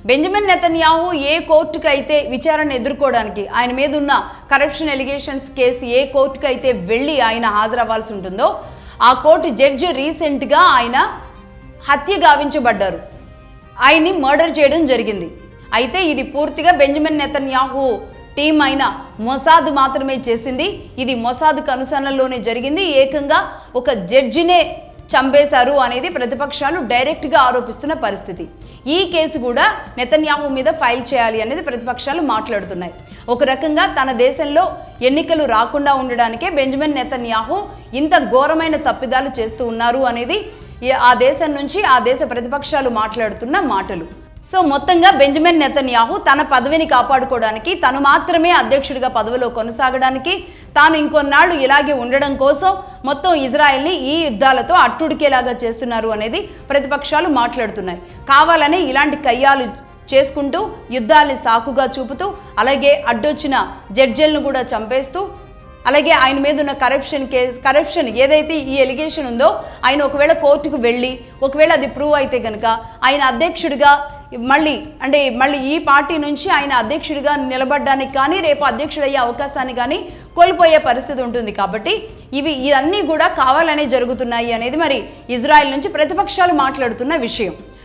Benjamin Netanyahu ఏ కోర్టుకు అయితే విచారణ ఎదుర్కోవడానికి ఆయన మీద ఉన్న కరప్షన్ ఎలిగేషన్స్ కేసు ఏ కోర్టుకు అయితే వెళ్ళి ఆయన హాజరవ్వాల్సి ఉంటుందో ఆ కోర్టు జడ్జి రీసెంట్గా ఆయన హత్య గావించబడ్డారు. ఆయన్ని మర్డర్ చేయడం జరిగింది. అయితే ఇది పూర్తిగా బెంజమిన్ నెతన్యాహు టీం అయిన మొసాద్ మాత్రమే చేసింది. ఇది మొసాద్ కనుసన్నల్లోనే జరిగింది. ఏకంగా ఒక జడ్జినే చంపేశారు అనేది ప్రతిపక్షాలు డైరెక్ట్గా ఆరోపిస్తున్న పరిస్థితి. ఈ కేసు కూడా నెతన్యాహు మీద ఫైల్ చేయాలి అనేది ప్రతిపక్షాలు మాట్లాడుతున్నాయి. ఒక రకంగా తన దేశంలో ఎన్నికలు రాకుండా ఉండడానికే బెంజమిన్ నెతన్యాహు ఇంత ఘోరమైన తప్పిదాలు చేస్తూ ఉన్నారు అనేది ఆ దేశం నుంచి ఆ దేశ ప్రతిపక్షాలు మాట్లాడుతున్న మాటలు. సో మొత్తంగా బెంజమిన్ నెతన్యాహు తన పదవిని కాపాడుకోవడానికి, తను మాత్రమే అధ్యక్షుడిగా పదవిలో కొనసాగడానికి, తాను ఇంకొన్నాళ్ళు ఇలాగే ఉండడం కోసం మొత్తం ఇజ్రాయెల్ని ఈ యుద్ధాలతో అట్టుడికేలాగా చేస్తున్నారు అనేది ప్రతిపక్షాలు మాట్లాడుతున్నాయి. కావాలని ఇలాంటి కయ్యాలు చేసుకుంటూ యుద్ధాల్ని సాకుగా చూపుతూ, అలాగే అడ్డొచ్చిన జడ్జిలను కూడా చంపేస్తూ, అలాగే ఆయన మీద ఉన్న కరప్షన్ ఏదైతే ఈ ఎలిగేషన్ ఉందో ఆయన ఒకవేళ కోర్టుకు వెళ్ళి ఒకవేళ అది ప్రూవ్ అయితే కనుక ఆయన అధ్యక్షుడిగా మళ్ళీ ఈ పార్టీ నుంచి ఆయన అధ్యక్షుడిగా నిలబడడానికి కానీ రేపు అధ్యక్షుడయ్యే అవకాశాన్ని కానీ కోల్పోయే పరిస్థితి ఉంటుంది. కాబట్టి ఇవన్నీ కూడా కావాలనే జరుగుతున్నాయి అనేది మరి ఇజ్రాయెల్ నుంచి ప్రతిపక్షాలు మాట్లాడుతున్న విషయం.